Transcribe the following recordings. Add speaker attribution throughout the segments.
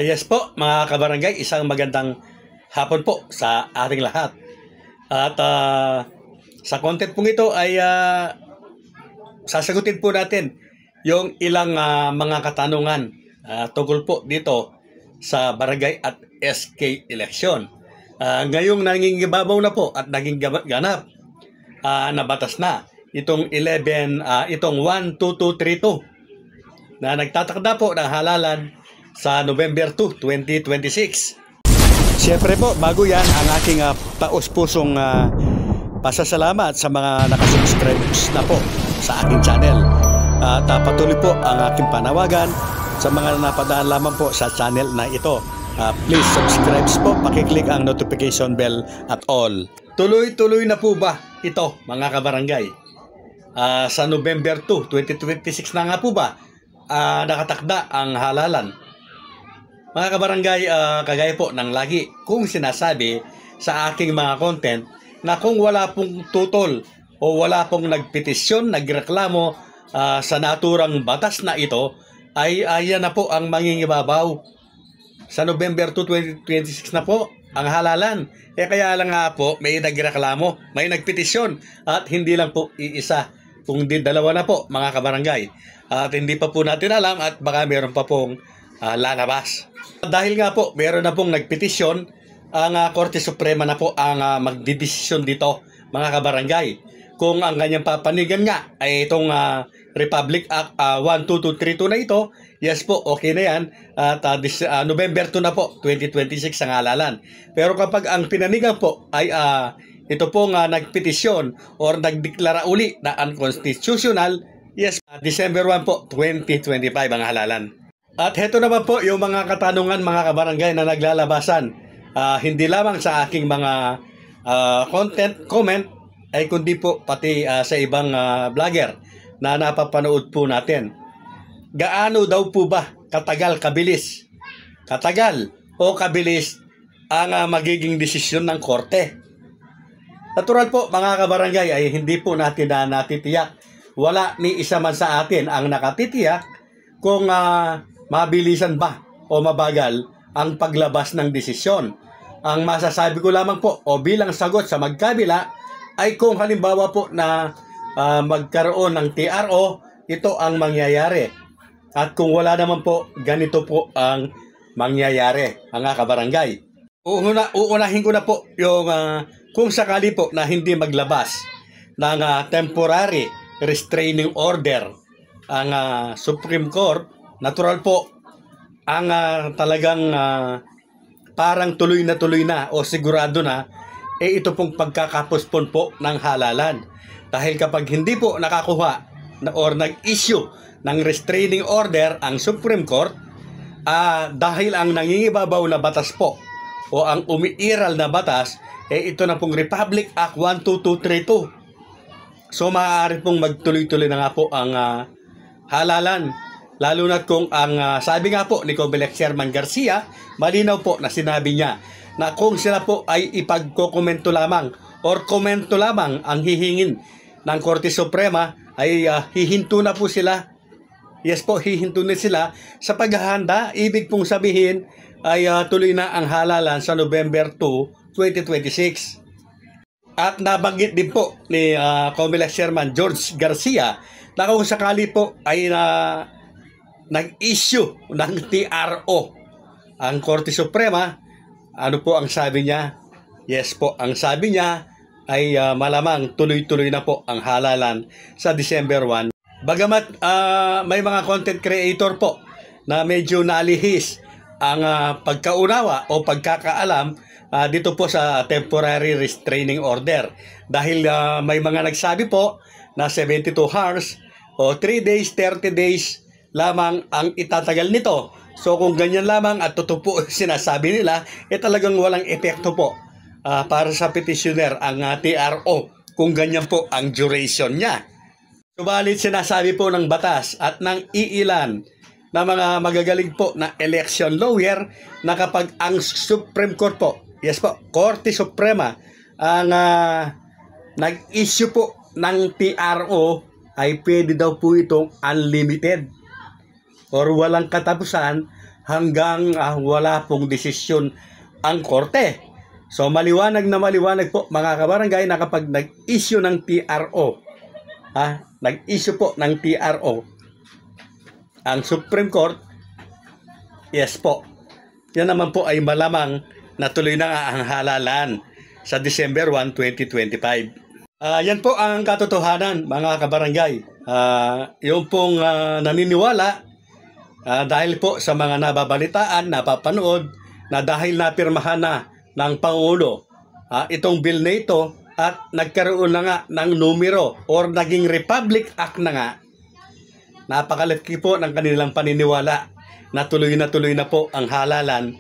Speaker 1: Yes po, mga kabarangay, isang magandang hapon po sa ating lahat. At sa content pong ito ay sasagutin po natin yung ilang mga katanungan tungkol po dito sa barangay at SK election. Ngayong nangingibabaw na po at naging ganap na batas na itong 12232 na nagtatakda po ng halalan sa November 2, 2026. Siyempre po, bago yan, ang aking taos-pusong pasasalamat sa mga nakasubscribe na po sa aking channel. At patuloy po ang aking panawagan sa mga napadaan lamang po sa channel na ito. Please subscribe po, pakiclick ang notification bell at all. Tuloy-tuloy na po ba ito, mga kabarangay? Sa November 2, 2026 na nga po ba nakatakda ang halalan? Mga kabarangay, kagaya po ng lagi kung sinasabi sa aking mga content na kung wala pong tutol o wala pong nagpetisyon, nagreklamo sa naturang batas na ito, ay ayan na po ang mangingibabaw. Sa November 2, 2026 na po ang halalan. Kaya lang nga po may nagreklamo, may nagpetisyon at hindi lang po iisa, kung di dalawa na po, mga kabarangay. At hindi pa po natin alam at baka meron pa pong lalabas. Dahil nga po, meron na pong nagpetisyon, ang Korte Suprema na po ang magdidesisyon dito, mga kabarangay. Kung ang kanyang papanigan nga ay itong Republic Act 12232 na ito, yes po, okay na yan. At November 2 na po, 2026 ang halalan. Pero kapag ang pinanigan po ay ito pong nagpetisyon or nagdeklara uli na unconstitutional, yes, December 1 po, 2025 ang halalan. At heto naman po yung mga katanungan, mga kabarangay, na naglalabasan. Hindi lamang sa aking mga comment, ay kundi po pati sa ibang vlogger na napapanood po natin. Gaano daw po ba katagal, kabilis? Katagal o kabilis ang magiging desisyon ng korte? Natural po, mga kabarangay, ay hindi po natin natitiyak. Wala ni isa man sa atin ang nakatitiyak kung mabilisan ba o mabagal ang paglabas ng desisyon. Ang masasabi ko lamang po o bilang sagot sa magkabila ay kung halimbawa po na magkaroon ng TRO, ito ang mangyayari. At kung wala naman po, ganito po ang mangyayari, mga kabarangay. Uunahin ko na po yung kung sakali po na hindi maglabas ng temporary restraining order ang Supreme Court, natural po ang talagang parang tuloy na o sigurado na ito pong pagkakapospon po ng halalan. Dahil kapag hindi po nakakuha or nag-issue ng restraining order ang Supreme Court, dahil ang nangingibabaw na batas po o ang umiiral na batas, ito na pong Republic Act 12232. So maaari pong magtuloy-tuloy na nga po ang halalan. Lalo na kung ang sabi nga po ni Comelec Chairman Garcia, malinaw po na sinabi niya na kung sila po ay ipagkokomento lamang or komento lamang ang hihingin ng Korte Suprema, ay hihinto na po sila. Yes po, hihinto na sila sa paghahanda. Ibig pong sabihin ay tuloy na ang halalan sa November 2, 2026. At nabanggit din po ni Comelec Chairman George Garcia na kung sakali po ay nag-issue ng TRO ang Korte Suprema, ano po ang sabi niya? Yes po, ang sabi niya ay malamang tuloy-tuloy na po ang halalan sa December 1. Bagamat may mga content creator po na medyo nalihis ang pagkaunawa o pagkakaalam dito po sa temporary restraining order. Dahil may mga nagsabi po na 72 hours o 3 days, 30 days lamang ang itatagal nito. So kung ganyan lamang at totoo po sinasabi nila, talagang walang epekto po para sa petitioner ang TRO kung ganyan po ang duration niya. Subalit sinasabi po ng batas at ng iilan na mga magagaling po na election lawyer na kapag ang Supreme Court po, yes po, Korte Suprema ang nag-issue po ng TRO, ay pwede daw po itong unlimited or walang katapusan hanggang wala pong desisyon ang korte. So maliwanag na maliwanag po mga kabarangay na kapag nag-issue ng TRO, nag-issue po ng TRO ang Supreme Court, yes po, yan naman po ay malamang na tuloy na ang halalan sa December 1, 2025. Yan po ang katotohanan mga kabarangay. Yung pong naniniwala dahil po sa mga nababalitaan, napapanood na dahil napirmahan na ng Pangulo itong bill na ito at nagkaroon na nga ng numero or naging Republic Act na nga, napakalaki po ng kanilang paniniwala na tuloy na po ang halalan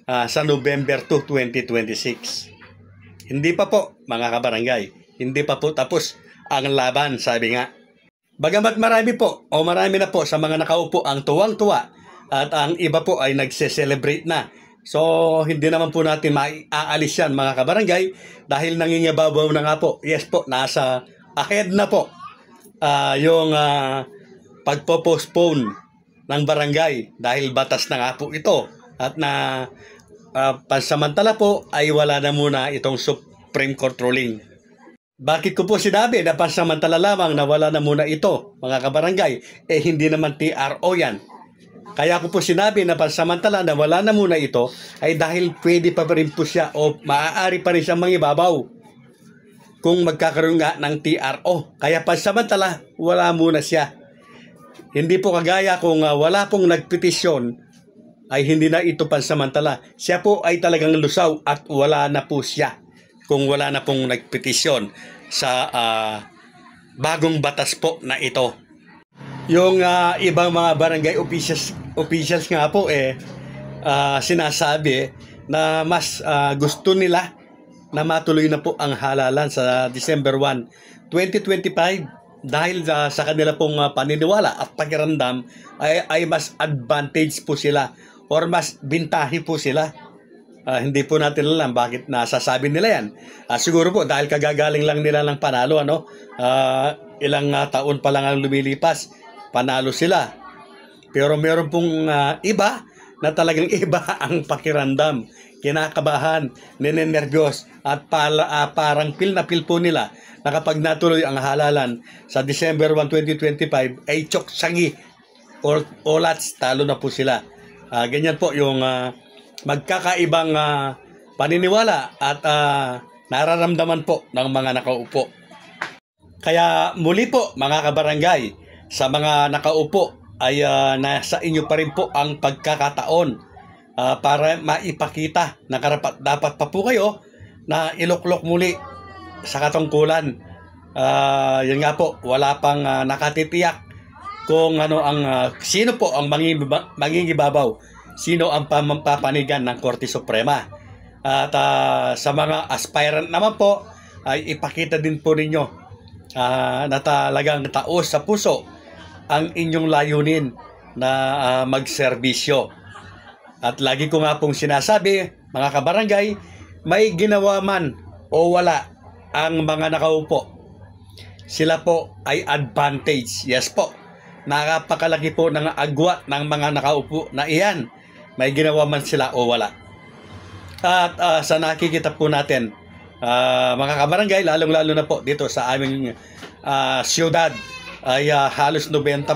Speaker 1: sa November 2, 2026. Hindi pa po mga kabarangay, hindi pa po tapos ang laban, sabi nga. Bagamat marami na po sa mga nakaupo ang tuwang-tuwa at ang iba po ay nagse-celebrate na. So hindi naman po natin maaalis yan mga kabarangay dahil nangingibabaw na nga po. Yes po, nasa ahead na po yung pagpo-postpone ng barangay dahil batas na nga po ito at na pansamantala po ay wala na muna itong Supreme Court ruling. Bakit ko po sinabi na pansamantala lamang na wala na muna ito mga kabarangay? Hindi naman TRO yan. Kaya ko po sinabi na pansamantala na wala na muna ito ay dahil pwede pa rin po siya o maaari pa rin siyang mangibabaw kung magkakaroon nga ng TRO. Kaya pansamantala wala muna siya. Hindi po kagaya kung wala pong nagpetisyon ay hindi na ito pansamantala. Siya po ay talagang lusaw at wala na po siya kung wala na pong nagpetisyon sa bagong batas po na ito. Yung ibang mga barangay officials nga po sinasabi na mas gusto nila na matuloy na po ang halalan sa December 1, 2025 dahil sa kanila pong paniniwala at pakiramdam ay mas advantage po sila or mas bintahi po sila. Hindi po natin alam bakit nasasabi nila yan. Siguro po dahil kagagaling lang nila ng panalo, ilang taon pa lang ang lumilipas, panalo sila. Pero meron pong iba na talagang iba ang pakiramdam. Kinakabahan, ninenervyos at parang feel na feel po nila na kapag natuloy ang halalan sa December 1, 2025 ay tsoksangi or olats, talo na po sila. Ganyan po yung magkakaibang paniniwala at nararamdaman po ng mga nakaupo. Kaya muli po mga kabarangay, sa mga nakaupo ay nasa inyo pa rin po ang pagkakataon para maipakita na dapat pa po kayo na iluklok muli sa katungkulan. Yun nga po, wala pang nakatitiyak kung sino po ang mangingibabaw, sino ang papanigan ng Korte Suprema. At sa mga aspirant naman po ay ipakita din po ninyo na talagang taos sa puso ang inyong layunin na magserbisyo. At lagi ko nga pong sinasabi, mga kabarangay, may ginawa man o wala ang mga nakaupo, sila po ay advantage. Yes po, nakapakalaki po ng agwat ng mga nakaupo na iyan, may ginawa man sila o wala. At sa nakikita po natin, mga kabarangay, lalong-lalo na po dito sa aming siyudad, ay halos 90%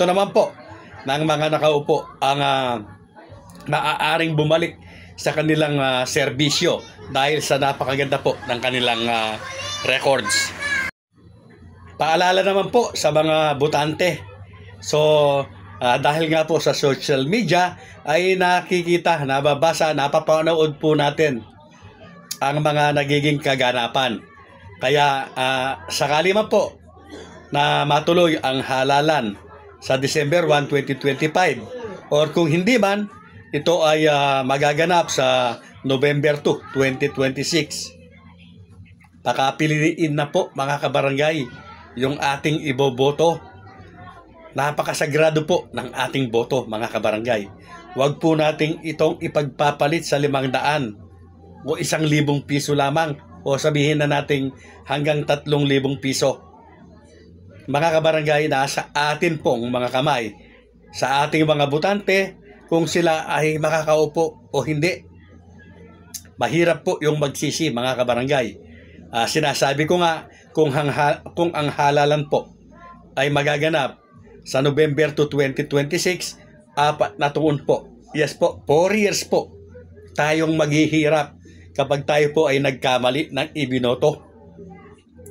Speaker 1: naman po ng mga nakaupo ang maaaring bumalik sa kanilang serbisyo dahil sa napakaganda po ng kanilang records. Paalala naman po sa mga botante. So, dahil nga po sa social media ay nakikita, nababasa, napapanood po natin ang mga nagiging kaganapan. Kaya sakali man po na matuloy ang halalan sa December 1, 2025 or kung hindi man, ito ay magaganap sa November 2, 2026. Pakapiliin na po mga kabarangay yung ating iboboto. Napakasagrado po ng ating boto mga kabarangay. Huwag po nating itong ipagpapalit sa 500 o 1,000 piso lamang o sabihin na nating hanggang 3,000 piso. Mga kabarangay, nasa atin pong mga kamay, sa ating mga botante kung sila ay makakaupo o hindi. Mahirap po yung magsisi, mga kabarangay. Sinasabi ko nga, kung ang halalan po ay magaganap sa November 2, 2026, 4 na taon po. Yes po, 4 years po tayong maghihirap kapag tayo po ay nagkamali ng ibinoto.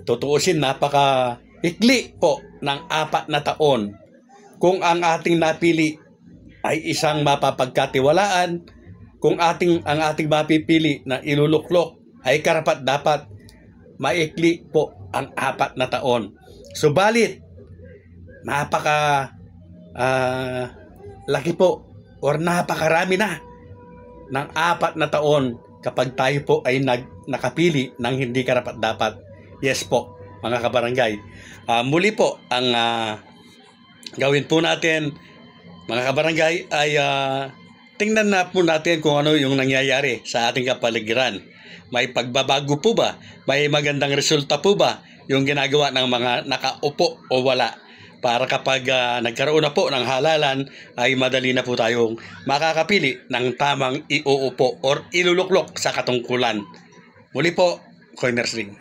Speaker 1: Tutuusin, napaka-ikli po ng 4 na taon. Kung ang ating napili ay isang mapapagkatiwalaan, kung ang ating mapipili na iluluklok ay karapat dapat, maikli po ang 4 na taon. Subalit, napaka laki po or napakarami na ng 4 na taon kapag tayo po ay nakapili ng hindi karapat dapat. Yes po, mga kabarangay. Muli po, ang gawin po natin, mga kabarangay, ay tingnan na po natin kung ano yung nangyayari sa ating kapaligiran. May pagbabago po ba? May magandang resulta po ba yung ginagawa ng mga nakaupo o wala? Para kapag nagkaroon na po ng halalan, ay madali na po tayong makakapili ng tamang iuupo or iluluklok sa katungkulan. Muli po, Coiners Ring.